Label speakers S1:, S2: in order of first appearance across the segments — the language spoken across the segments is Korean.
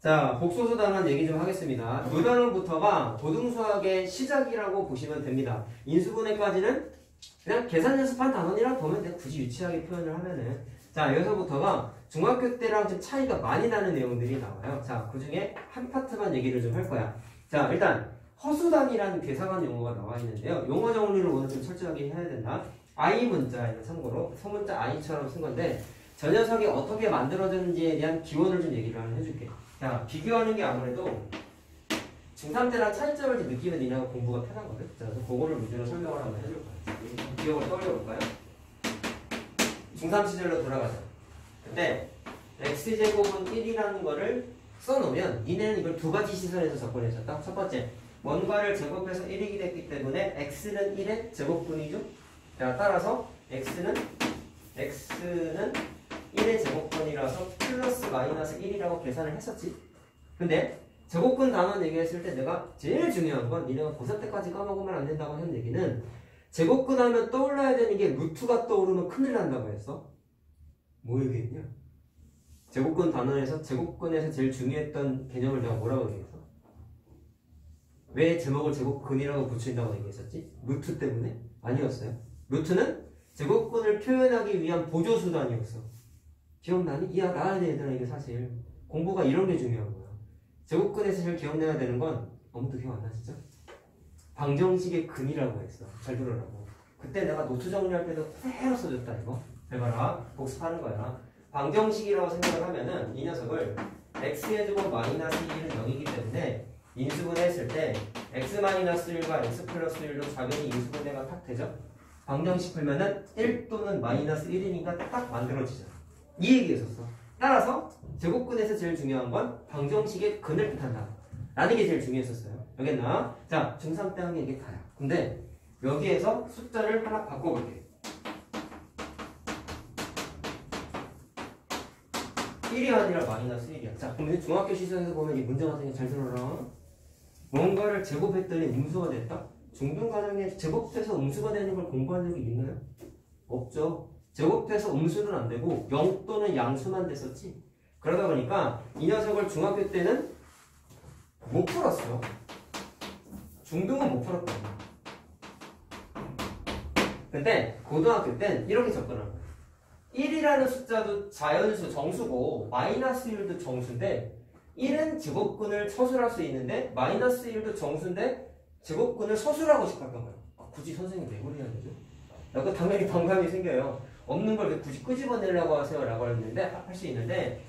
S1: 자, 복소수 단원 얘기 좀 하겠습니다. 요 단원부터가 고등수학의 시작이라고 보시면 됩니다. 인수분해까지는 그냥 계산 연습한 단원이라고 보면 돼. 굳이 유치하게 표현을 하면은. 자, 여기서부터가 중학교 때랑 좀 차이가 많이 나는 내용들이 나와요. 자, 그 중에 한 파트만 얘기를 좀 할 거야. 자, 일단 허수단이라는 괴상한 용어가 나와 있는데요. 용어 정리를 오늘 좀 철저하게 해야 된다. I 문자에는 참고로 소문자 I처럼 쓴 건데 저 녀석이 어떻게 만들어졌는지에 대한 기원을 좀 얘기를 해줄게. 자, 비교하는 게 아무래도 중3 때랑 차이점을 좀 느끼는 니네가 공부가 편하거든. 자, 그래서 그거를 문제로 설명을 한번 해줄 거야. 기억을 떠올려볼까요? 중3 시절로 돌아가자. 근데 x제곱은 1이라는 거를 써놓으면 니네는 이걸 두 가지 시선에서 접근해줬다. 첫 번째, 뭔가를 제곱해서 1이기 됐기 때문에 x는 1의 제곱분이죠. 자, 따라서 x는 1의 제곱분이라서 플러스 마이너스 1이라고 계산을 했었지. 근데 제곱분 단원 얘기했을 때 내가 제일 중요한 건 니네가 고3 때까지 까먹으면 안 된다고 한 얘기는 제곱근 하면 떠올라야 되는 게 루트가 떠오르면 큰일 난다고 했어. 뭐 얘기했냐? 제곱근 단원에서 제곱근에서 제일 중요했던 개념을 내가 뭐라고 얘기했어? 왜 제목을 제곱근이라고 붙인다고 얘기했었지? 루트 때문에? 아니었어요. 루트는 제곱근을 표현하기 위한 보조수단이었어. 기억나니? 이해 나야 돼, 얘들아. 이게 사실 공부가 이런 게 중요한 거야. 제곱근에서 제일 기억내야 되는 건 아무도 기억 안 나, 진짜? 방정식의 근이라고 했어. 잘 들으라고. 그때 내가 노트 정리할 때도 그대로 써줬다, 이거. 잘 봐라. 복습하는 거야. 방정식이라고 생각을 하면은 이 녀석을 x의 제곱 마이너스 1은 0이기 때문에 인수분해했을 때 x-1과 x 플러스 1로 당연히 인수분해가 딱 되죠. 방정식 풀면은 1 또는 마이너스 1이니까 딱 만들어지잖아. 이 얘기였었어. 따라서 제곱근에서 제일 중요한 건 방정식의 근을 뜻한다 라는 게 제일 중요했었어요. 알겠나? 자, 중3 때 한 게 이게 다야. 근데 여기에서 숫자를 하나 바꿔볼게. 1이 아니라 마이너스 1이야. 자, 그럼 중학교 시선에서 보면 이 문제 같은 게 잘 들어라. 뭔가를 제곱했더니 음수가 됐다? 중등과정에 제곱돼서 음수가 되는 걸 공부한 적이 있나요? 없죠. 제곱돼서 음수는 안 되고 0 또는 양수만 됐었지. 그러다 보니까 이 녀석을 중학교 때는 못 풀었어. 중등은 못 풀었다. 근데 고등학교 땐 이렇게 접근한 거야. 1이라는 숫자도 자연수 정수고 마이너스 1도 정수인데 1은 제곱근을 서술할 수 있는데 마이너스 1도 정수인데 제곱근을 서술하고 싶었던 거야. 굳이 선생님 왜 그래야 되죠? 약간 당연히 반감이 생겨요. 없는 걸 왜 굳이 끄집어내려고 하세요? 라고 했는데 할 수 있는데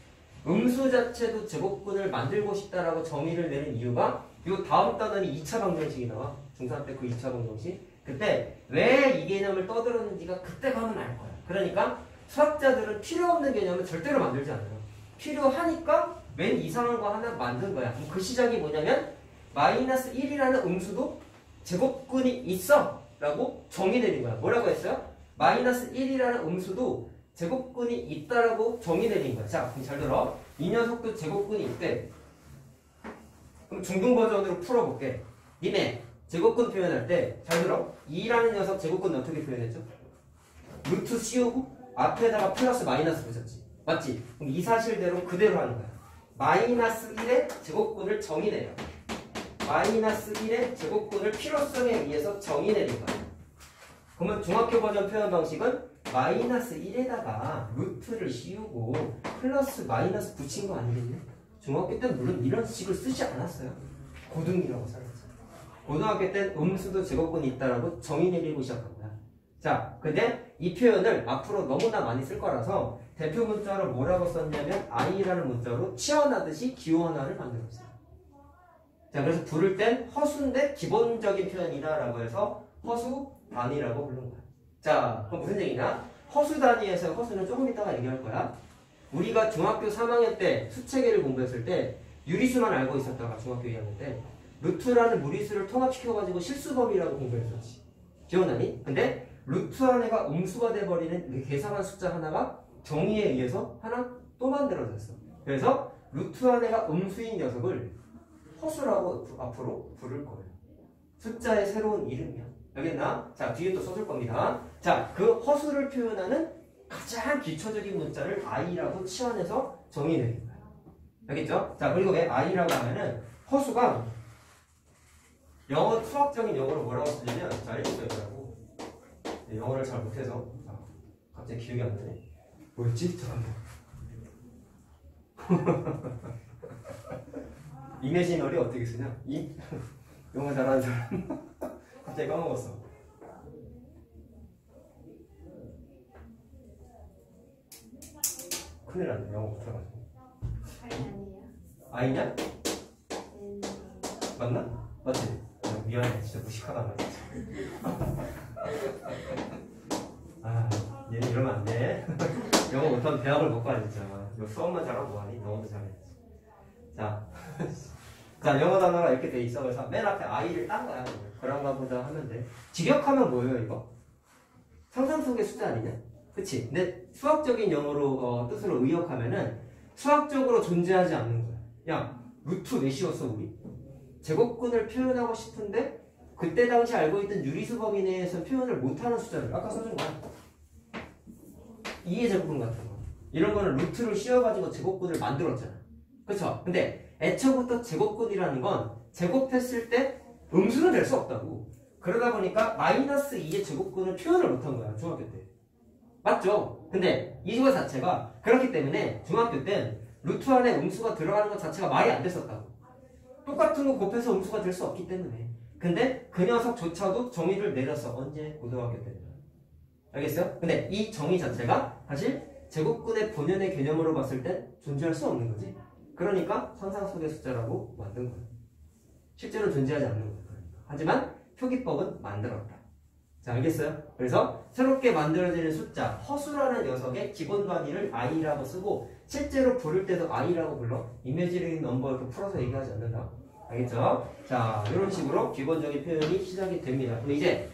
S1: 음수 자체도 제곱근을 만들고 싶다라고 정의를 내는 이유가 이 다음 단원이 2차 방정식이 나와. 중3 때 그 2차 방정식. 그때 왜 이 개념을 떠들었는지가 그때 가면 알 거야. 그러니까 수학자들은 필요 없는 개념을 절대로 만들지 않아요. 필요하니까 맨 이상한 거 하나 만든 거야. 그 시작이 뭐냐면 마이너스 1이라는 음수도 제곱근이 있어 라고 정의 내린 거야. 뭐라고 했어요? 마이너스 1이라는 음수도 제곱근이 있다라고 정의 내린 거야. 자, 그럼 잘 들어. 이 녀석도 제곱근이 있대. 그럼 중등 버전으로 풀어볼게. 니네 제곱근 표현할 때 잘 들어. 2라는 녀석 제곱근 어떻게 표현했죠? 루트 씌우고 앞에다가 플러스 마이너스 붙였지. 맞지? 그럼 이 사실대로 그대로 하는 거야. 마이너스 1의 제곱근을 정의 내려. 마이너스 1의 제곱근을 필요성에 의해서 정의 내린 거야. 그러면 중학교 버전 표현 방식은 마이너스 1에다가 루트를 씌우고 플러스 마이너스 붙인 거 아니겠네? 중학교 때는 물론 이런 식을 쓰지 않았어요. 고등이라고 써놨어요. 고등학교 때는 음수도 제곱근이 있다라고 정의 내리고 시작한 거야. 자, 근데 이 표현을 앞으로 너무나 많이 쓸 거라서 대표 문자로 뭐라고 썼냐면 I라는 문자로 치어나듯이 기호하나를 만들었어요. 자, 그래서 부를 땐 허수인데 기본적인 표현이다라고 해서 허수단위라고 부른 거야. 자, 그럼 무슨 얘기냐? 허수단위에서 허수는 조금 이따가 얘기할 거야. 우리가 중학교 3학년 때 수체계를 공부했을 때 유리수만 알고 있었다가 중학교 2학년 때 루트라는 무리수를 통합시켜가지고 실수범위라고 공부했었지. 기억나니? 근데 루트 안에가 음수가 돼버리는 계산한 숫자 하나가 정의에 의해서 하나 또 만들어졌어. 그래서 루트 안에가 음수인 녀석을 허수라고 앞으로 부를 거예요. 숫자의 새로운 이름이야. 알겠나? 자, 뒤에 또 써줄 겁니다. 자, 그 허수를 표현하는 가장 기초적인 문자를 I라고 치환해서 정의내린 거야. 알겠죠? 자, 그리고 왜 i라고 하면은 허수가 영어, 수학적인 영어로 뭐라고 쓰냐면, 자, 읽어보라고. 영어를 잘 못해서. 자, 갑자기 기억이 안 나네. 뭐였지? 잠깐만. 이매지너리 어떻게 쓰냐? 영어 잘하는 사람. 갑자기 까먹었어. 큰일 났네, 영어 못해가지고. 아이냐? 맞나? 맞지? 미안해, 진짜 무식하다 말이야. 아, 얘는 이러면 안 돼. 영어 못하면 대학을 못 가, 진짜. 수업만 잘하고 뭐하니? 영어도 잘해야지. 자, 자, 영어 단어가 이렇게 돼 있어. 그래서 맨 앞에 i를 딴 거야. 그런가 보다 하면 돼. 직역하면 뭐예요, 이거? 상상 속의 숫자 아니냐? 그치? 근데 수학적인 영어로 뜻으로 의역하면은 수학적으로 존재하지 않는 거야. 야, 루트 왜 씌웠어, 우리? 제곱근을 표현하고 싶은데 그때 당시 알고 있던 유리수 범위 내에서 표현을 못하는 숫자를 아까 써준 거야. 2의 제곱근 같은 거. 이런 거는 루트를 씌워가지고 제곱근을 만들었잖아. 그쵸? 근데 애초부터 제곱근이라는 건 제곱했을 때 음수는 될 수 없다고. 그러다 보니까 마이너스 2의 제곱근을 표현을 못한 거야, 중학교 때. 맞죠? 근데 이 거 자체가 그렇기 때문에 중학교 땐 루트 안에 음수가 들어가는 것 자체가 말이 안 됐었다고. 똑같은 거 곱해서 음수가 될 수 없기 때문에. 근데 그 녀석조차도 정의를 내렸어. 언제? 고등학교 때는. 알겠어요? 근데 이 정의 자체가 사실 제곱근의 본연의 개념으로 봤을 땐 존재할 수 없는 거지. 그러니까 상상 속의 숫자라고 만든 거야. 실제로 존재하지 않는 거야. 하지만 표기법은 만들었다. 자, 알겠어요? 그래서 새롭게 만들어지는 숫자 허수라는 녀석의 기본 단위를 i라고 쓰고 실제로 부를 때도 i라고 불러. 이미지링 넘버 이렇게 풀어서 얘기하지 않는다. 알겠죠? 자, 이런 식으로 기본적인 표현이 시작이 됩니다. 그럼 이제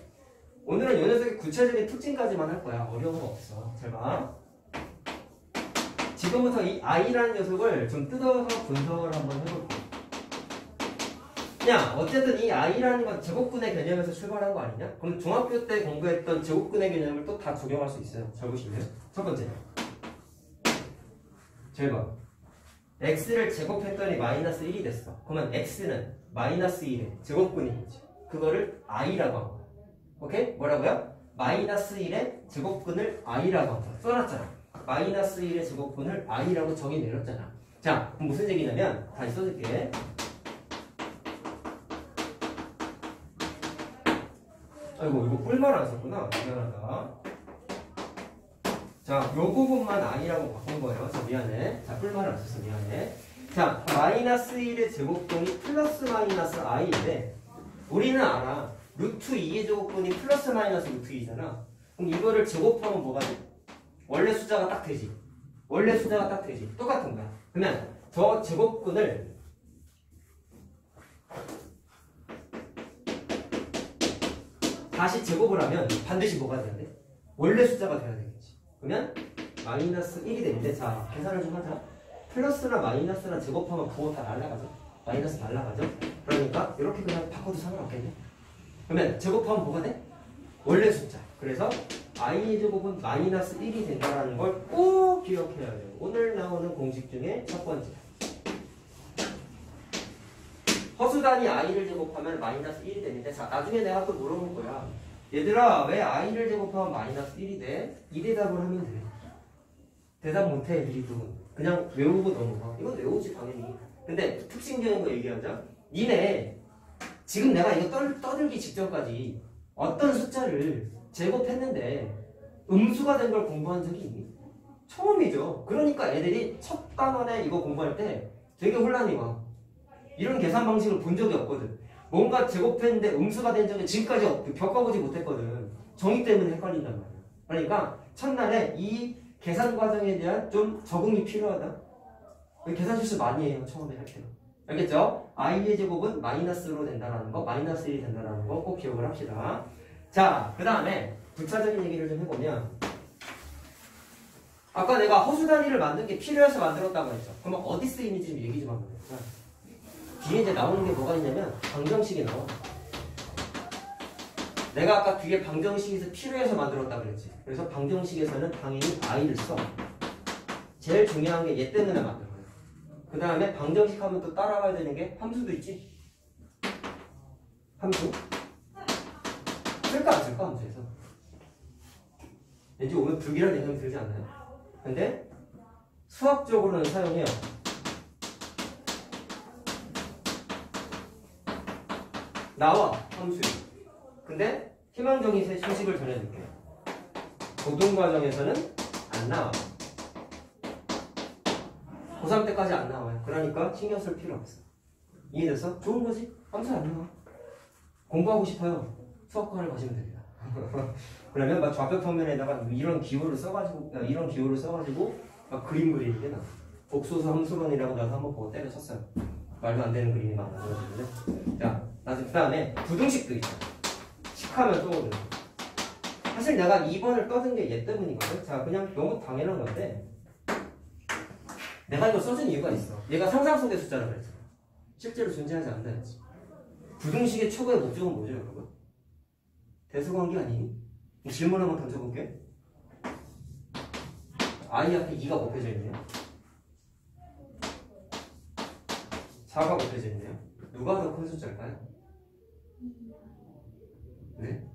S1: 오늘은 이 녀석의 구체적인 특징까지만 할 거야. 어려운 거 없어. 잘 봐. 지금부터 이 i라는 녀석을 좀 뜯어서 분석을 한번 해볼게요. 그냥 어쨌든 이 i라는 건 제곱근의 개념에서 출발한 거 아니냐? 그럼 중학교 때 공부했던 제곱근의 개념을 또 다 적용할 수 있어요. 잘 보시면. 첫 번째. 잘 봐. x를 제곱했더니 마이너스 1이 됐어. 그러면 x는 마이너스 1의 제곱근이겠지. 그거를 i라고 한 거야. 오케이? 뭐라고요? 마이너스 1의 제곱근을 i라고 한 거야. 써놨잖아. 마이너스 1의 제곱근을 i라고 정의 내렸잖아. 자, 그럼 무슨 얘기냐면 다시 써줄게. 아이고, 이거 뿔만 안 썼구나. 미안하다. 자, 요 부분만 i라고 바꾼 거예요. 자, 미안해. 자, 뿔만 안 썼어. 미안해. 자, 마이너스 1의 제곱근이 플러스 마이너스 i인데 우리는 알아. 루트 2의 제곱근이 플러스 마이너스 루트 2잖아. 그럼 이거를 제곱하면 뭐가 돼? 원래 숫자가 딱 되지. 원래 숫자가 딱 되지. 똑같은 거야. 그러면 저 제곱근을 다시 제곱을 하면 반드시 뭐가 돼야 돼? 원래 숫자가 돼야 되겠지. 그러면 마이너스 1이 되는데 자, 계산을 좀 하자. 플러스나 마이너스나 제곱하면 부호 다 날라가죠. 마이너스 날라가죠. 그러니까 이렇게 그냥 바꿔도 상관없겠네. 그러면 제곱하면 뭐가 돼? 원래 숫자. 그래서 i의 제곱은 마이너스 1이 된다는 걸 꼭 기억해야 돼요. 오늘 나오는 공식 중에 첫 번째. 허수단위 i를 제곱하면 마이너스 1이 되는데 자, 나중에 내가 또 물어볼 거야. 얘들아, 왜 i를 제곱하면 마이너스 1이 돼? 이 대답을 하면 돼. 대답 못해, 애들이도. 그냥 외우고 넘어가. 이건 외우지, 당연히. 근데 특징적인 거 얘기하자. 니네 지금 내가 이거 떠들기 직전까지 어떤 숫자를 제곱했는데 음수가 된 걸 공부한 적이 있니? 처음이죠. 그러니까 애들이 첫 단원에 이거 공부할 때 되게 혼란이 와. 이런 계산 방식을 본 적이 없거든. 뭔가 제곱했는데 음수가 된 적이 지금까지 겪어보지 못했거든. 정의 때문에 헷갈린단 말이야. 그러니까 첫날에 이 계산 과정에 대한 좀 적응이 필요하다. 계산 실수 많이 해요. 처음에 할 때는. 알겠죠? i의 제곱은 마이너스로 된다는 거, 마이너스 1이 된다는 거 꼭 기억을 합시다. 자, 그 다음에 부차적인 얘기를 좀 해보면 아까 내가 허수 단위를 만든 게 필요해서 만들었다고 했죠. 그럼 어디 쓰이는지 좀 얘기 좀 한번 해보자. 뒤에 이제 나오는 게 뭐가 있냐면 방정식이 나와. 내가 아까 뒤에 방정식에서 필요해서 만들었다 그랬지. 그래서 방정식에서는 당연히 i를 써. 제일 중요한 게 얘 때문에 만든 거야. 그 다음에 방정식 하면 또 따라가야 되는 게 함수도 있지. 함수 쓸까 안 쓸까 함수에서 왠지 오늘 불길한 예감이 들지 않나요? 근데 수학적으로는 사용해요. 나와 함수. 근데 희망적인 소식을 전해줄게요. 고등과정에서는 안 나와. 고3 때까지 안 나와요. 그러니까 신경 쓸 필요 없어. 이해됐어? 좋은 거지? 함수 안 나와. 공부하고 싶어요. 수학과를 가시면 됩니다. 그러면 막 좌표 평면에다가 이런 기호를 써가지고 막 그림 그리는 게 나. 복소수 함수론이라고 나도 한번 보고 때려쳤어요. 말도 안 되는 그림이 막 나와가지고. 자, 그 다음에 부등식도 있죠. 식하면 떠오르는. 사실 내가 2번을 떠든 게 얘 때문이거든. 자, 그냥 너무 당연한 건데 내가 이거 써준 이유가 있어. 얘가 상상 속의 숫자라고 그랬잖아. 실제로 존재하지 않는다 했지. 부등식의 최고의 목적은 뭐죠, 여러분? 대수관계 아니니? 질문 한번 던져볼게. I 앞에 2가 곱해져 있네요. 4가 곱해져 있네요. 누가 더 큰 숫자일까요? 네?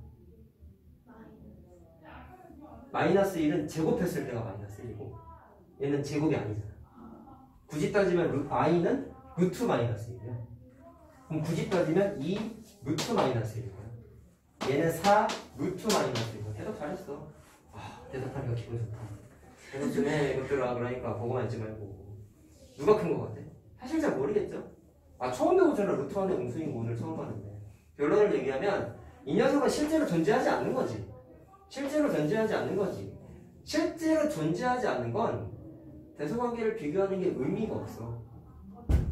S1: 마이너스 1은 제곱했을 때가 마이너스 1이고 얘는 제곱이 아니잖아. 굳이 따지면 i는 루트 마이너스 1이에요. 그럼 굳이 따지면 2 루트 마이너스 1이고요. 얘는 4 루트 마이너스 1이고. 대답 잘했어. 아, 대답하니까 기분 좋다. 대답 좀 해 이것들아. 그러니까 보고만 있지 말고. 누가 큰 거 같아? 사실 잘 모르겠죠? 아, 처음 배우잖아. 루트 안에 음수인 거 오늘 처음 봤는데. 결론을 얘기하면 이 녀석은 실제로 존재하지 않는 거지. 실제로 존재하지 않는 거지. 실제로 존재하지 않는 건 대소관계를 비교하는 게 의미가 없어.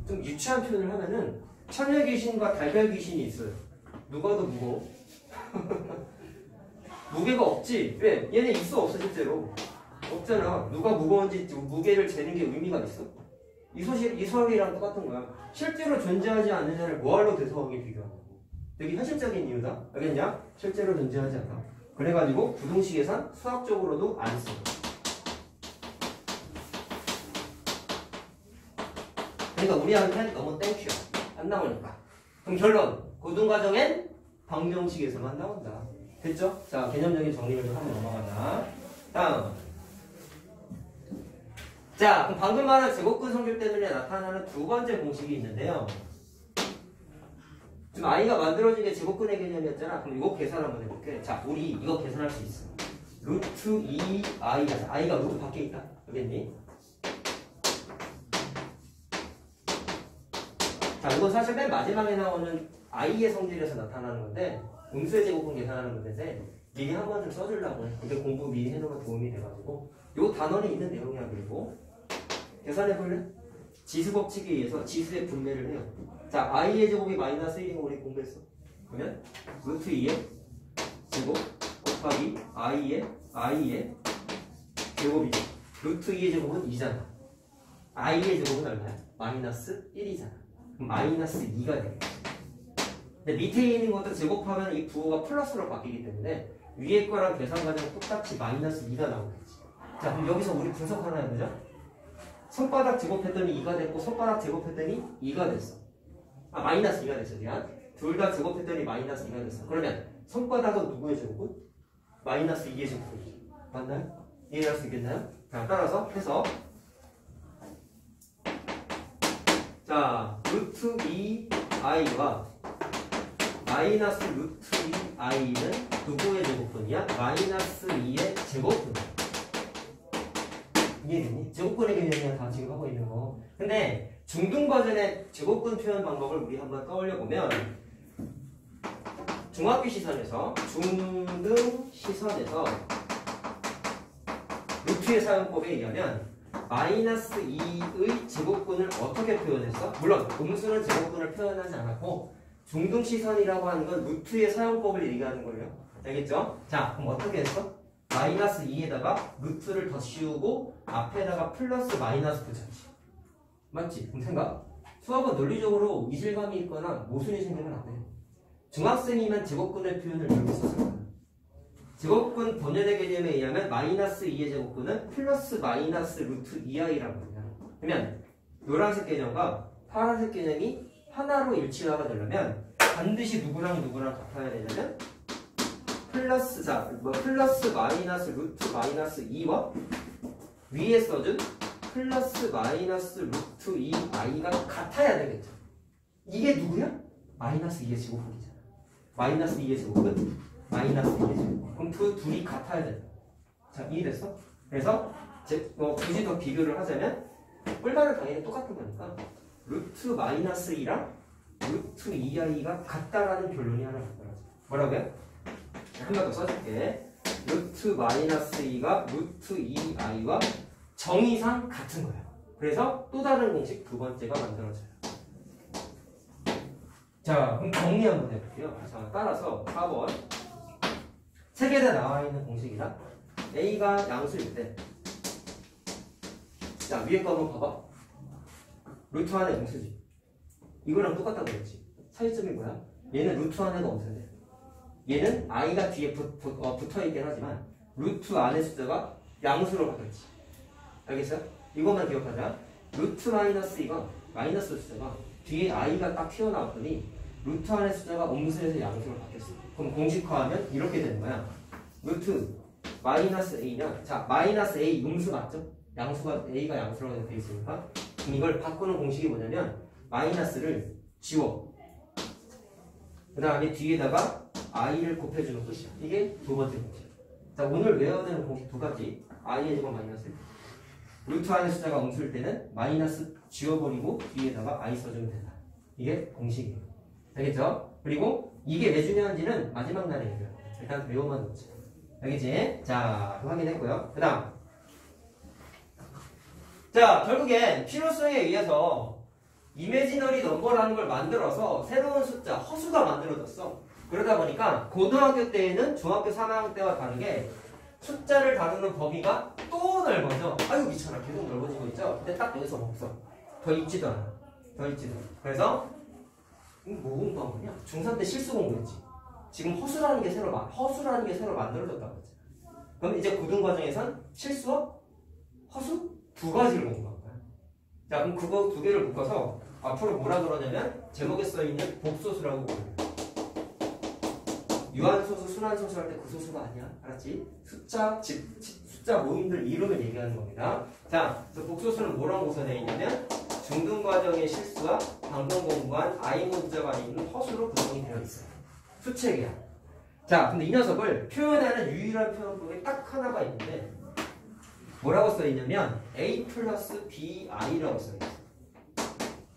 S1: 좀 유치한 표현을 하면은 처녀 귀신과 달걀 귀신이 있어요. 누가 더 무거워? 무게가 없지. 왜? 얘네 있어 없어 실제로? 없잖아. 누가 무거운지 무게를 재는 게 의미가 있어? 이소학이랑 똑같은 거야. 실제로 존재하지 않는 자를 뭐하러 대소관계 비교하냐고. 여기 현실적인 이유다. 알겠냐? 실제로 존재하지 않아. 그래가지고 부등식 계산 수학적으로도 안 써. 그러니까 우리한테는 너무 땡큐야. 안 나오니까. 그럼 결론. 고등과정엔 방정식에서만 나온다. 됐죠? 자, 개념적인 정리를 좀 한번 넘어가자. 다음. 자, 그럼 방금 말한 제곱근 성질 때문에 나타나는 두 번째 공식이 있는데요. 지금 i가 만들어진 게 제곱근의 개념이었잖아. 그럼 이거 계산 한번 해볼게. 자, 우리 이거 계산할 수 있어. 루트 2i가 i가 루트 밖에 있다. 알겠니? 자, 이건 사실 맨 마지막에 나오는 i의 성질에서 나타나는 건데 음수의 제곱근 계산하는 건데 미리 한 번 좀 써주려고 해. 근데 공부 미리 해놓으면 도움이 돼가지고 요 단원에 있는 내용이야. 그리고 계산해볼래? 지수 법칙에 의해서 지수의 분배를 해요. 자, i의 제곱이 마이너스 1인 거 우리 공부했어. 그러면 루트 2의 제곱 곱하기 i의 제곱이죠. 루트 2의 제곱은 2잖아. i의 제곱은 얼마야? 마이너스 1이잖아. 그럼 마이너스 2가 되겠지. 근데 밑에 있는 것도 제곱하면 이 부호가 플러스로 바뀌기 때문에 위에 거랑 계산 과정은 똑같이 마이너스 2가 나오겠지. 자, 그럼 여기서 우리 분석 하나 해보자. 손바닥 제곱했더니 2가 됐고 손바닥 제곱했더니 2가 됐어. 아, 마이너스 2가 됐어. 미안. 둘 다 제곱했더니 마이너스 2가 됐어. 그러면 손바닥은 누구의 제곱은? 마이너스 2의 제곱이지. 맞나요? 이해할 수 있겠나요? 자, 따라서 해서 자, 루트 2i와 마이너스 루트 2i는 누구의 제곱근이야? 마이너스 2의 제곱근이야. 이해되니? 제곱근의 개념이야. 다 지금 하고 있는 거. 근데 중등과정의 제곱근 표현 방법을 우리 한번 떠올려 보면 중학교 시선에서 중등 시선에서 루트의 사용법에 의하면 마이너스 2의 제곱근을 어떻게 표현했어? 물론 음수는 제곱근을 표현하지 않았고 중등 시선이라고 하는 건 루트의 사용법을 얘기하는 거예요. 알겠죠? 자, 그럼 어떻게 했어? 마이너스 2에다가 루트를 더 씌우고 앞에다가 플러스 마이너스 붙였지. 맞지? 그럼 생각. 수학은 논리적으로 이질감이 있거나 모순이 생기면 안 돼. 중학생이면 제곱근의 표현을 이렇게 썼을 거야. 제곱근 본연의 개념에 의하면 마이너스 2의 제곱근은 플러스 마이너스 루트 2i라고 합니다. 그러면 노란색 개념과 파란색 개념이 하나로 일치화가 되려면 반드시 누구랑 누구랑 같아야 되냐면 플러스 마이너스 루트 마이너스 2와 위에 써준 플러스 마이너스 루트 2i가 같아야 되겠죠. 이게 누구야? 마이너스 2의 제곱이잖아. 마이너스 2의 제곱은 마이너스 2의 제곱. 그럼 둘이 같아야 된다. 자, 이해됐어? 그래서 굳이 더 비교를 하자면 뿔반은 당연히 똑같은 거니까 루트 마이너스 2랑 루트 2i가 같다라는 결론이 하나 나타나죠. 뭐라고요? 한 번 더 써줄게. 루트 마이너스 2가 루트 2i와 정의상 같은 거예요. 그래서 또 다른 공식 두 번째가 만들어져요. 자, 그럼 정리 한번 해볼게요. 자, 따라서 4번 책에다 나와 있는 공식이라 a가 양수일 때, 자, 위에 거 한번 봐봐. 루트 안에 음수지. 이거랑 똑같다고 그랬지. 차이점이 뭐야? 얘는 루트 안에가 음수인데 얘는 i가 뒤에 붙어있긴 하지만 루트 안의 숫자가 양수로 바뀌었지. 알겠어요? 이것만 기억하자. 루트 마이너스 2가 마이너스 숫자가 뒤에 i가 딱 튀어나왔더니 루트 안의 숫자가 음수에서 양수로 바뀌었어. 그럼 공식화하면 이렇게 되는 거야. 루트 마이너스 a면, 자, 마이너스 a 음수 맞죠? 양수가 a가 양수라고 되어 있으니까. 그럼 이걸 바꾸는 공식이 뭐냐면 마이너스를 지워. 그 다음에 뒤에다가 i를 곱해주는 것이야. 이게 두 번째 공식. 자, 오늘 외워야 되는 공식 두 가지. i의 제곱 마이너스. 루트 안의 숫자가 음수일 때는 마이너스 지워버리고 뒤에다가 i 써주면 된다. 이게 공식이에요. 알겠죠? 그리고 이게 왜 중요한지는 마지막 날에 얘기해요. 일단 외워만 놓자. 알겠지? 자, 확인했고요. 그 다음. 자, 결국엔 필요성에 의해서 이미지너리 넘버라는 걸 만들어서 새로운 숫자, 허수가 만들어졌어. 그러다 보니까 고등학교 때에는 중학교 3학년 때와 다르게 숫자를 다루는 범위가 또 넓어져. 아유, 미쳐라. 계속 넓어지고 있죠? 근데 딱 여기서 멈춰. 더 있지도 않아. 더 있지도 않아. 그래서 뭐 공부한 거냐? 중3 때 실수 공부했지. 지금 허수라는 게 새로 만들어졌다고 했지. 그럼 이제 고등 과정에선 실수와 허수 두 가지를 공부한 거야. 자, 그럼 그거 두 개를 묶어서 앞으로 뭐라 그러냐면 제목에 써있는 복소수라고 부르요. 유한소수, 순환소수 할 때 그 소수가 아니야. 알았지? 숫자 모임들 이름을 얘기하는 겁니다. 자, 그래서 복소수는 뭐라고 구성되어 있냐면 중등과정의 실수와 방금 공부한 i 문자가 있는 허수로 구성이 되어 있어요. 수책이야. 자, 근데 이 녀석을 표현하는 유일한 표현법이 딱 하나가 있는데 뭐라고 써있냐면 a 플러스 bi라고 써있어요.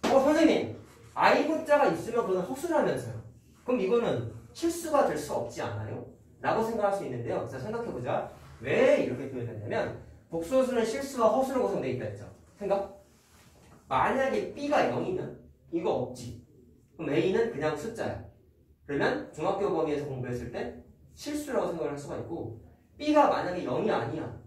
S1: 선생님, i 문자가 있으면 그건 허수라면서요. 그럼 이거는 실수가 될 수 없지 않아요? 라고 생각할 수 있는데요. 자, 생각해보자. 왜 이렇게 표현했냐면 복소수는 실수와 허수로 구성되어 있다 했죠. 생각? 만약에 b가 0이면 이거 없지. 그럼 a는 그냥 숫자야. 그러면 중학교 범위에서 공부했을 때 실수라고 생각을 할 수가 있고 b가 만약에 0이 아니야.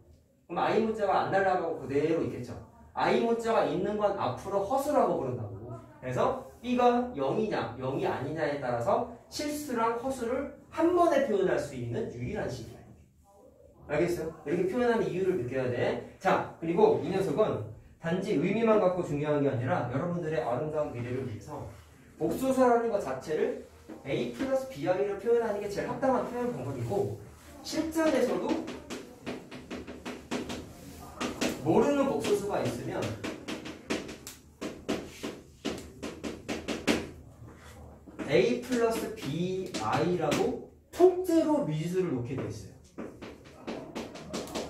S1: 그럼 i 문자가 안 날아가고 그대로 있겠죠. i 문자가 있는 건 앞으로 허수라고 부른다고. 그래서 b가 0이냐 0이 아니냐에 따라서 실수랑 허수를 한 번에 표현할 수 있는 유일한 식이야. 알겠어요? 이렇게 표현하는 이유를 느껴야 돼. 자, 그리고 이 녀석은 단지 의미만 갖고 중요한 게 아니라 여러분들의 아름다운 미래를 위해서 복소수라는 것 자체를 a 플러스 bi를 표현하는 게 제일 합당한 표현 방법이고 실전에서도 모르는 복소수가 있으면 a 플러스 bi라고 통째로 미지수를 놓게 돼 있어요.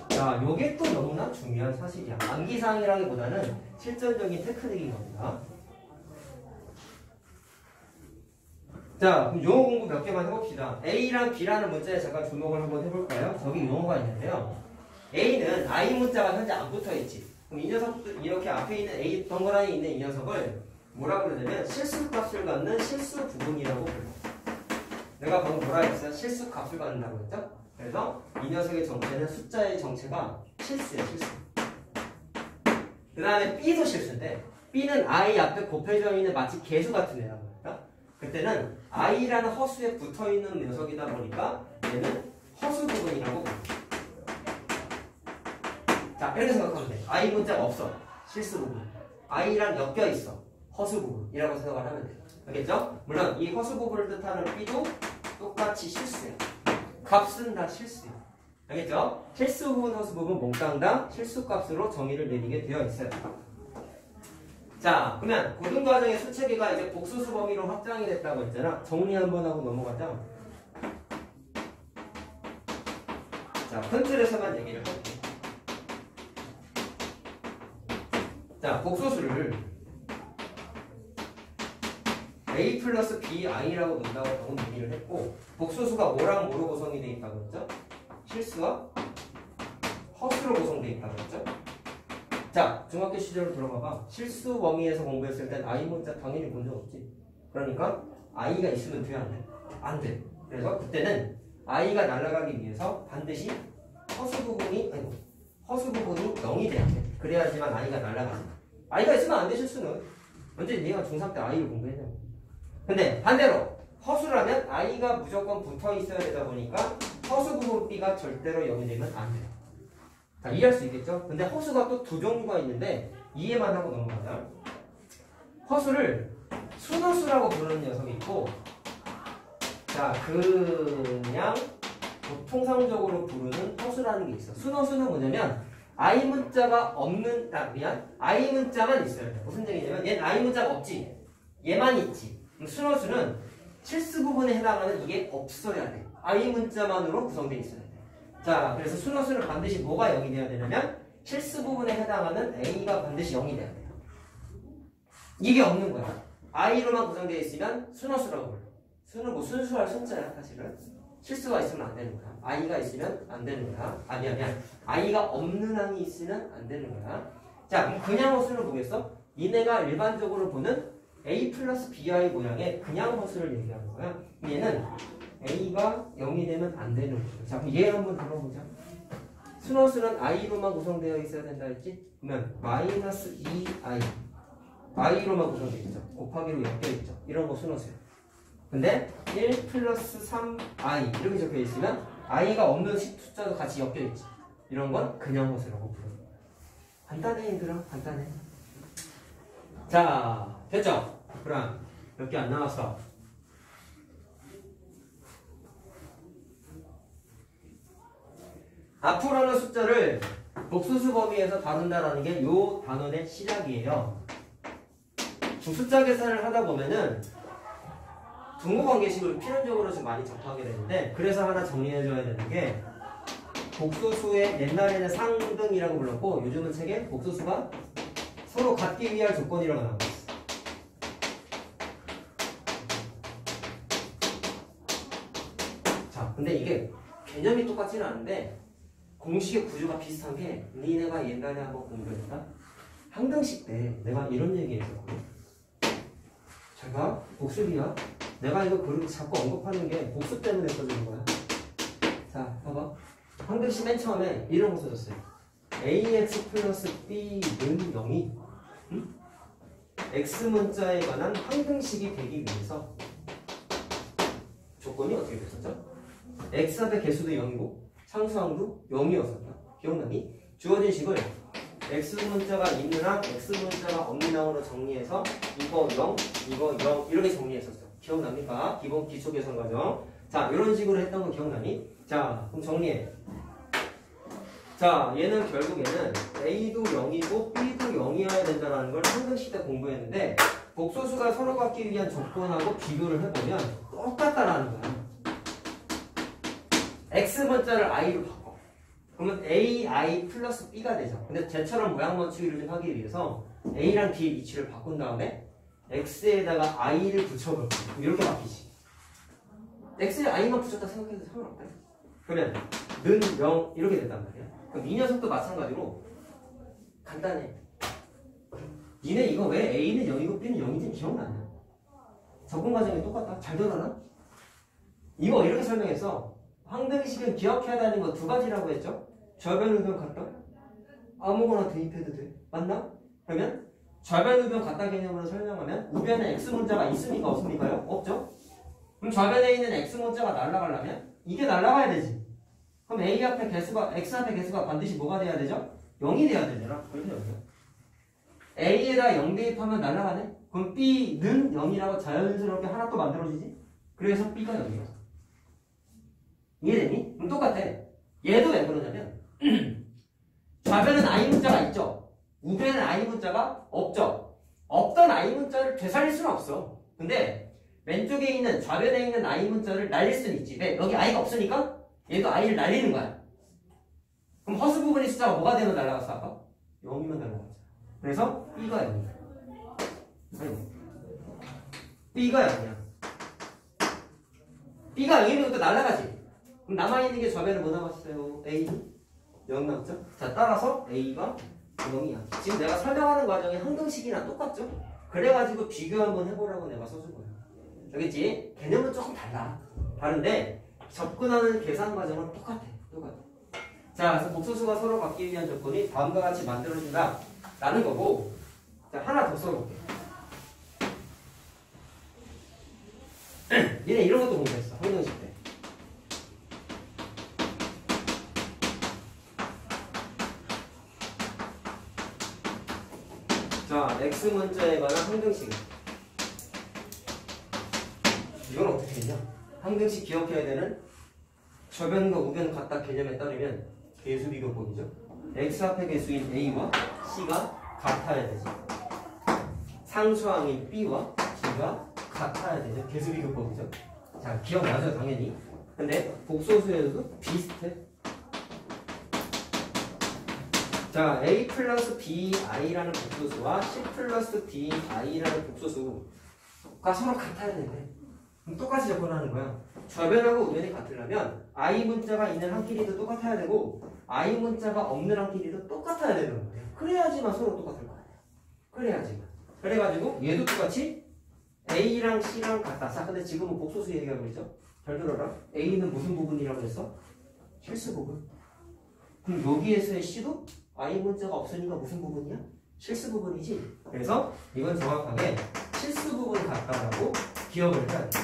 S1: 자, 요게 또 너무나 중요한 사실이야. 암기사항이라기보다는 실전적인 테크닉인 겁니다. 자, 그럼 용어 공부 몇 개만 해봅시다. A랑 B라는 문자에 잠깐 주목을 한번 해볼까요? 저기 용어가 있는데요. A는 I 문자가 현재 안 붙어있지. 그럼 이 녀석도 이렇게 앞에 있는 A 덩그러니 있는 이 녀석을 뭐라 그러냐면 실수값을 갖는 실수 부분이라고 불러. 내가 방금 뭐라 했어요? 실수값을 갖는다고 했죠? 그래서 이 녀석의 정체는 숫자의 정체가 실수예요, 실수. 그 다음에 B도 실수인데 B는 I 앞에 곱해져 있는 마치 개수 같은 애라고 합니다. 그때는 I라는 허수에 붙어있는 녀석이다 보니까 얘는 허수 부분이라고 합니다. 자, 이렇게 생각하면 돼. I 문자가 없어. 실수 부분. i랑 엮여 있어. 허수 부분이라고 생각을 하면 돼요. 알겠죠? 물론 이 허수 부분을 뜻하는 b도 똑같이 실수야. 값은 다 실수야. 알겠죠? 실수 부분, 허수 부분 몽땅 다 실수 값으로 정의를 내리게 되어 있어요. 자, 그러면 고등과정의 수체계가 이제 복수수 범위로 확장이 됐다고 했잖아. 정리 한번 하고 넘어가자. 자, 큰 틀에서만 얘기를 할게. 자, 복소수를 a 플러스 bi라고 논다고 방금 얘기를 했고, 복소수가 뭐랑 뭐로 구성이 되어 있다고 했죠? 실수와 허수로 구성되어 있다고 했죠? 자, 중학교 시절로 들어가봐. 실수 범위에서 공부했을 땐 i 문자 당연히 본 적 없지. 그러니까 i가 있으면 돼, 안 돼? 안 돼. 그래서 그때는 i가 날아가기 위해서 반드시 허수 부분이 0이 돼야 돼. 그래야지만 i가 날아가지. i가 있으면 안 돼, 실수는. 언제 네가 중3 때 i를 공부했냐고. 근데 반대로 허수라면 i가 무조건 붙어 있어야 되다 보니까 허수 부분 b가 절대로 0이 되면 안 돼요. 자, 이해할 수 있겠죠? 근데 허수가 또 두 종류가 있는데 이해만 하고 넘어가자. 허수를 순허수라고 부르는 녀석이 있고, 자, 그냥 통상적으로 부르는 허수라는 게 있어. 순허수는 뭐냐면 i 문자가 없는, i 문자만 있어야 돼. 무슨 얘기냐면 얘는 i 문자가 없지, 얘만 있지. 순허수는 실수 부분에 해당하는 이게 없어야 돼. i 문자만으로 구성되어 있어야 돼. 자, 그래서 순허수는 반드시 뭐가 0이 돼야 되냐면 실수 부분에 해당하는 a가 반드시 0이 돼야 돼요. 이게 없는 거야. i로만 구성되어 있으면 순허수라고 불러. 수는 뭐 순수할 순자야, 사실은. 실수가 있으면 안 되는 거야. i가 있으면 안 되는 거야. 미안. i가 없는 항이 있으면 안 되는 거야. 자, 그럼 그냥 허수를 보겠어? 니네가 일반적으로 보는 a 플러스 bi 모양의 그냥 허수를 얘기하는 거야. 얘는 a가 0이 되면 안 되는 거야. 자, 그럼 얘 한번 들어보자. 순허수는 i로만 구성되어 있어야 된다 했지? 그러면 마이너스 2i i로만 구성되어 있죠. 곱하기로 엮여 있죠. 이런 거 순허수야. 근데 1 플러스 3i 이렇게 적혀 있으면 i가 없는 숫자도 같이 엮여 있지. 이런 건 그냥 허수라고 부르는 거야. 간단해, 얘들아. 간단해. 자, 됐죠? 그럼 몇 개 안 남았어. 앞으로는 숫자를 복수수 범위에서 다룬다라는 게 요 단원의 시작이에요. 숫자 계산을 하다 보면은 등호관계식을 필연적으로 좀 많이 접하게 되는데, 그래서 하나 정리해줘야 되는 게 복소수의 옛날에는 상등이라고 불렀고 요즘은 책에 복소수가 서로 같기 위한 조건이라고 나오고 있어. 자, 근데 이게 개념이 똑같지는 않은데 공식의 구조가 비슷한 게, 니네가 옛날에 한번 공부했다? 항등식 때 내가 이런 얘기 했었거든. 제가 복습이야. 내가 이거 그렇게 자꾸 언급하는 게 복습 때문에 써주는 거야. 자, 봐봐. 항등식 맨 처음에 이런 거 써줬어요. ax 플러스 b는 0이 x 문자에 관한 항등식이 되기 위해서 조건이 어떻게 됐었죠? x합의 개수도 0이고 상수항도 0이었었다. 기억나니? 주어진 식을 x 문자가 있는 항, x 문자가 없는 항으로 정리해서 이거 0, 이거 0 이렇게 정리했었어. 기억납니까? 기본 기초 계산 과정. 자, 이런 식으로 했던 거 기억나니? 자, 그럼 정리해. 자, 얘는 결국에는 a도 0이고 b도 0이어야 된다는 걸 항등식 때 공부했는데, 복소수가 서로 갖기 위한 조건하고 비교를 해보면 똑같다라는 거야. x 문자를 i로 바꿔. 그러면 ai 플러스 b가 되죠. 근데 쟤처럼 모양 맞추기를 좀 하기 위해서 a랑 b 위치를 바꾼 다음에 x에다가 i를 붙여볼게요. 이렇게 바뀌지. x에 i만 붙였다 생각해도 상관없다. 그러면 는 0 이렇게 된단 말이야. 그럼 이 녀석도 마찬가지로 간단해. 니네 이거 왜 a는 0이고 b는 0인지 기억나냐? 접근 과정이 똑같다. 잘 들어나? 이거 이렇게 설명했어. 항등식은 기억해야 되는 거 두 가지라고 했죠? 좌변 우변 같다? 아무거나 대입해도 돼. 맞나? 그러면 좌변 우변 같다 개념으로 설명하면 우변에 x 문자가 있습니까? 없습니까요? 없죠? 그럼 좌변에 있는 x 문자가 날아가려면 이게 날아가야 되지. 그럼 a 앞에 개수가, x 앞에 개수가 반드시 뭐가 돼야 되죠? 0이 돼야 되잖아. 그렇죠? A에다 0 대입하면 날아가네? 그럼 B는 0이라고 자연스럽게 하나 또 만들어지지? 그래서 B가 0이야. 이해되니? 그럼 똑같아. 얘도 왜 그러냐면 좌변은 I 문자가 있죠? 우변은 I 문자가 없죠? 없던 I 문자를 되살릴 수는 없어. 근데 왼쪽에 있는 좌변에 있는 I 문자를 날릴 수는 있지. 왜? 여기 I가 없으니까 얘도 I를 날리는 거야. 그럼 허수 부분의 숫자가 뭐가 되면 날아갔어 아까? 0이면 날아갔잖아. 그래서 B가 0이야. 아이고. B가 0이야. B가 0이면 또 날아가지. 그럼 남아있는 게 좌변에 뭐 남았어요? A는 0 남죠? 자, 따라서 A가 0이야. 지금 내가 설명하는 과정이 항등식이랑 똑같죠? 그래가지고 비교 한번 해보라고 내가 써준 거야. 알겠지? 개념은 조금 달라. 다른데 접근하는 계산 과정은 똑같아. 자, 그래서 복소수가 서로 갖기 위한 조건이 다음과 같이 만들어진다 라는 거고, 자, 하나 더 써볼게. 얘네 이런 것도 공부했어. 항등식 때. 자, X 문자에 관한 항등식. 이건 어떻게 했냐? 항등식 기억해야 되는 좌변과 우변 같다 개념에 따르면 개수 비교법이죠. X 앞의 개수인 A와 C가 같아야 되지. 상수항인 B와 D가 같아야 되죠. 개수 비교법이죠. 자, 기억나죠? 당연히. 근데 복소수에서도 비슷해. 자, A 플러스 BI라는 복소수와 C 플러스 DI라는 복소수가 서로 같아야 되네. 그럼 똑같이 접근하는 거야. 좌변하고 우변이 같으려면 I 문자가 있는 한 길이도 똑같아야 되고 I 문자가 없는 한 길이도 똑같아야 되는 거예요. 그래야지만 서로 똑같을 거 아니야. 그래야지만. 그래가지고 얘도 똑같이 A랑 C랑 같다. 자, 근데 지금은 복소수 얘기하고 있죠? 잘 들어라. A는 무슨 부분이라고 했어? 실수 부분. 그럼 여기에서의 C도 I 문자가 없으니까 무슨 부분이야? 실수 부분이지. 그래서 이건 정확하게 실수 부분 같다라고 기억을 해야 돼.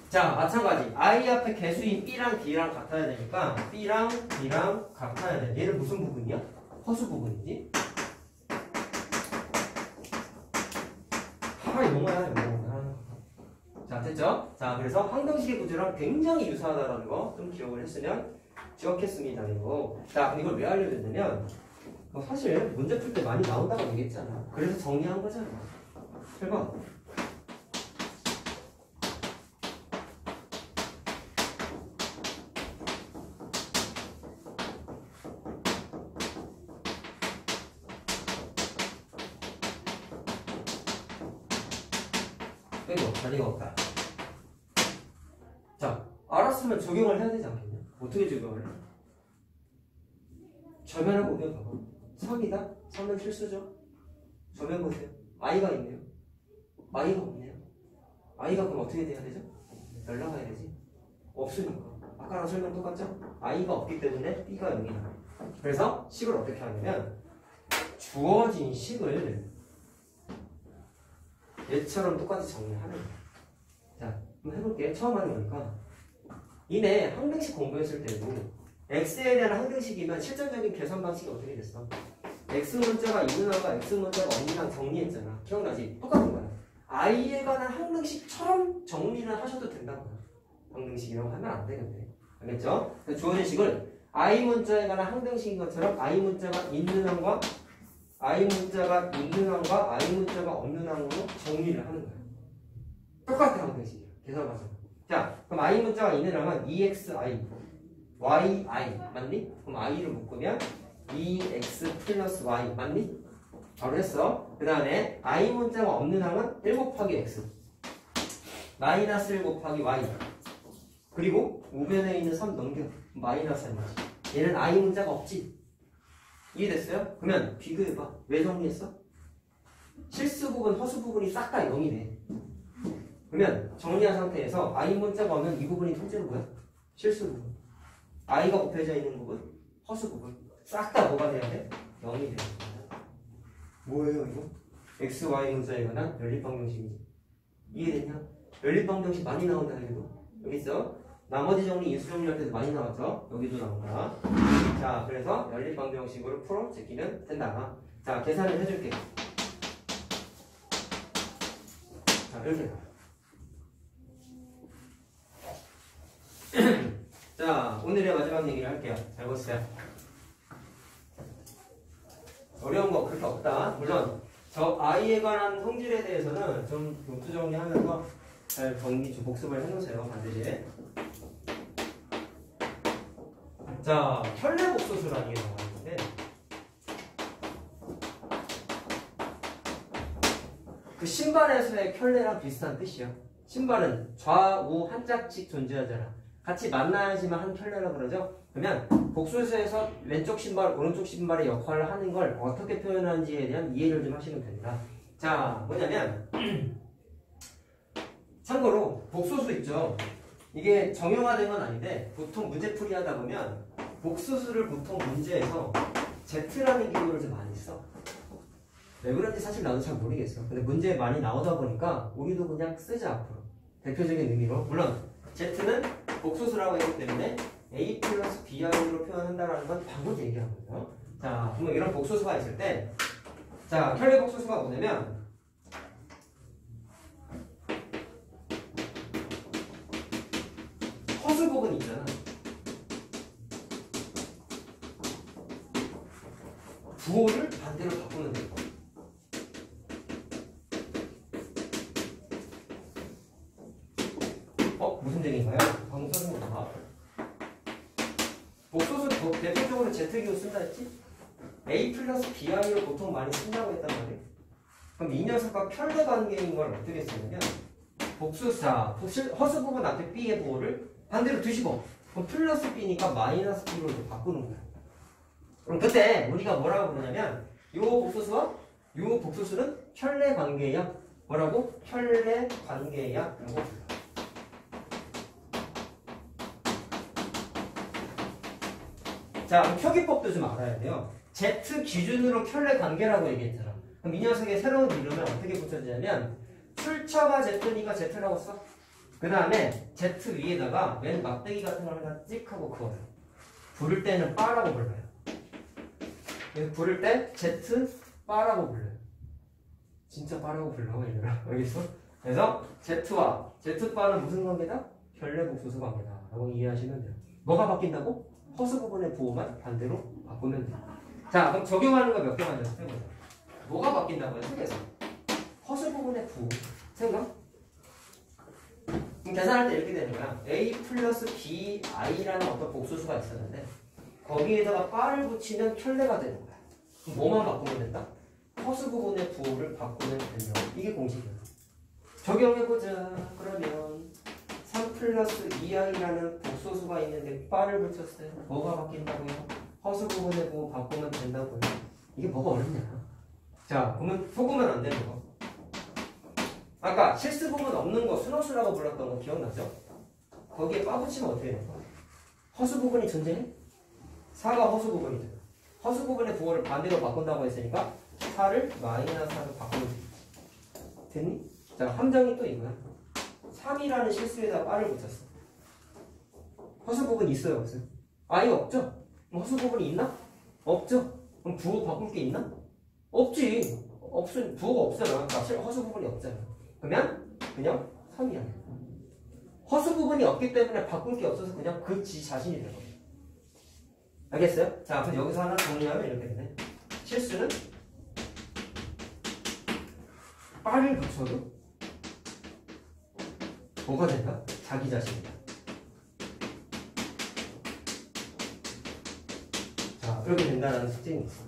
S1: 자, 마찬가지. I 앞에 개수인 B랑 D랑 같아야 되니까 B랑 D랑 같아야 돼. 얘는 무슨 부분이야? 허수 부분이지. 용어야, 용어. 자, 됐죠? 자, 그래서 항등식의 구조랑 굉장히 유사하다는 거 좀 기억을 했으면 좋겠습니다. 이거. 자, 이걸 왜 알려줬냐면 사실 문제 풀 때 많이 나온다고 얘기했잖아. 그래서 정리한 거잖아. 7번. 빼고 자리가 없다. 자, 알았으면 적용을 해야 되지 않겠냐? 어떻게 적용을 해? 좌변하고 우변 봐봐. 3이다? 3은 필수죠? 좌변 보세요. I가 있네요. I가 없네요. I가 그럼 어떻게 돼야 되죠? 날라가야 되지. 없으니까. 아까랑 설명 똑같죠? I가 없기 때문에 B가 0이다. 그래서 식을 어떻게 하냐면 주어진 식을 얘처럼 똑같이 정리하는 거야. 자, 한번 해볼게. 처음 하는 거니까. 이내 항등식 공부했을 때도 x에 대한 항등식이면 실전적인 계산 방식이 어떻게 됐어? x 문자가 있는 항과 x 문자가 없는 항 정리했잖아. 기억나지? 똑같은 거야. i에 관한 항등식처럼 정리를 하셔도 된다는 거야. 항등식이라고 하면 안 되는데. 알겠죠? 주어진 식을 i 문자에 관한 항등식인 것처럼 i 문자가 있는 항과 I 문자가 있는 항과 I 문자가 없는 항으로 정리를 하는 거야. 똑같은 항등식이야. 계산 과정. 자, 그럼 I 문자가 있는 항은 EXI, YI 맞니? 그럼 I를 묶으면 EX 플러스 Y 맞니? 바로 했어. 그 다음에 I 문자가 없는 항은 1 곱하기 X 마이너스 1 곱하기 Y 그리고 우변에 있는 3 넘겨 마이너스 1이지. 얘는 I 문자가 없지. 이해됐어요? 그러면 비교해봐. 왜 정리했어? 실수 부분, 허수 부분이 싹 다 0이네. 그러면 정리한 상태에서 I 문자가 오면 이 부분이 통째로 뭐야? 실수 부분. I가 곱해져 있는 부분, 허수 부분. 싹 다 뭐가 돼야 돼? 0이 돼야 돼. 뭐예요 이거? X, Y 문자에 관한 연립방정식이지. 이해됐냐? 연립방정식 많이 나온다 해도 여기 있어. 나머지 정리 인수 정리할 때도 많이 나왔죠? 여기도 나온 거야. 자, 그래서 연립방정 형식으로 풀어 제끼면 된다. 자, 계산을 해줄게. 자, 이렇게. 자, 오늘의 마지막 얘기를 할게요. 잘 보세요. 어려운 거 그렇게 없다. 물론 저 아이에 관한 성질에 대해서는 좀 노트 정리하면서 잘 복습을 해놓으세요. 반드시. 자, 혈례복소수라는 게 나와있는데 그 신발에서의 켤레랑 비슷한 뜻이야. 신발은 좌우 한 짝씩 존재하잖아. 같이 만나야지만 한 켤레라 그러죠. 그러면 복소수에서 왼쪽 신발, 오른쪽 신발의 역할을 하는 걸 어떻게 표현하는지에 대한 이해를 좀 하시면 됩니다. 자, 뭐냐면 참고로 복소수 있죠. 이게 정형화된 건 아닌데 보통 문제풀이 하다 보면 복소수를 보통 문제에서 Z라는 기호를 좀 많이 써. 왜 그런지 사실 나도 잘 모르겠어. 근데 문제에 많이 나오다 보니까 우리도 그냥 쓰자 앞으로. 대표적인 의미로. 물론 Z는 복소수라고 했기 때문에 A 플러스 BI로 표현한다는 건 방금 얘기한 거예요. 자, 그러면 이런 복소수가 있을 때 자, 켤레 복소수가 뭐냐면 허수 부분 있잖아. 부호를 반대로 바꾸면 돼. 무슨 얘기인가요? 방금 써준 거다. 복소수 대표적으로 Z기호 쓴다 했지? A 플러스 BI로 보통 많이 쓴다고 했단 말이에요. 그럼 이 녀석과 켤레 관계인 걸 어떻게 쓰냐면 복수사, 허수 부분 앞에 B의 부호를 반대로 뒤집어. 그럼 플러스 B니까 마이너스 B로 바꾸는 거야. 그럼 그때 우리가 뭐라고 부르냐면 요 복소수와 요 복소수는 켤레 관계야. 뭐라고? 켤레 관계야 라고 불러. 자, 표기법도 좀 알아야 돼요. Z 기준으로 켤레 관계라고 얘기했잖아. 그럼 이 녀석의 새로운 이름은 어떻게 붙여지냐면 출처가 Z니까 Z라고 써. 그 다음에 Z 위에다가 맨 막대기 같은 걸 하나 찍 하고 그어요. 부를 때는 바라고 불러요. 그래서 부를 때 Z 바라고 불러요. 진짜 바라고 불러. 얘들아. 알겠어? 그래서 Z와 Z 바는 무슨 관계다? 켤레 복소수 관계다 라고 이해하시면 돼요. 뭐가 바뀐다고? 허수 부분의 부호만 반대로 바꾸면 돼. 자, 그럼 적용하는 거 몇 개만 더 해보자. 뭐가 바뀐다고요? 책에서. 허수 부분의 부호. 생각? 그럼 계산할 때 이렇게 되는 거야. A 플러스 BI라는 어떤 복소수가 있었는데 거기에다가 바를 붙이면 켤레가 되는 거야. 그럼 뭐만 바꾸면 된다? 허수 부분의 부호를 바꾸면 된다. 이게 공식이야. 적용해보자. 그러면 3 플러스 2i라는 복소수가 있는데 바를 붙였어요. 뭐가 바뀐다고요? 허수 부분의 부호 바꾸면 된다고요. 이게 뭐가 어렵냐? 자, 그러면 속으면 안 되는 거. 아까 실수 부분 없는 거 순허수라고 불렀던 거 기억나죠? 거기에 바 붙이면 어떻게 되는 거야? 허수 부분이 존재해? 4가 허수 부분이잖아. 허수 부분의 부호를 반대로 바꾼다고 했으니까 4를 마이너스 4로 바꾸면 돼. 됐니? 자, 함정이 또 이거야. 3이라는 실수에다 바를 붙였어. 허수 부분 있어요, 없어요? 아예 없죠? 허수 부분이 있나? 없죠? 그럼 부호 바꿀 게 있나? 없지. 부호가 없잖아. 그러니까 허수 부분이 없잖아. 그러면 그냥 3이야. 허수 부분이 없기 때문에 바꿀 게 없어서 그냥 그 지 자신이 되는 거야. 알겠어요? 자, 그럼 여기서 하나 정리하면 이렇게 되네. 실수는 바를 붙여도 뭐가 된다? 자기 자신이다. 자, 그렇게 된다는 특징이 있어.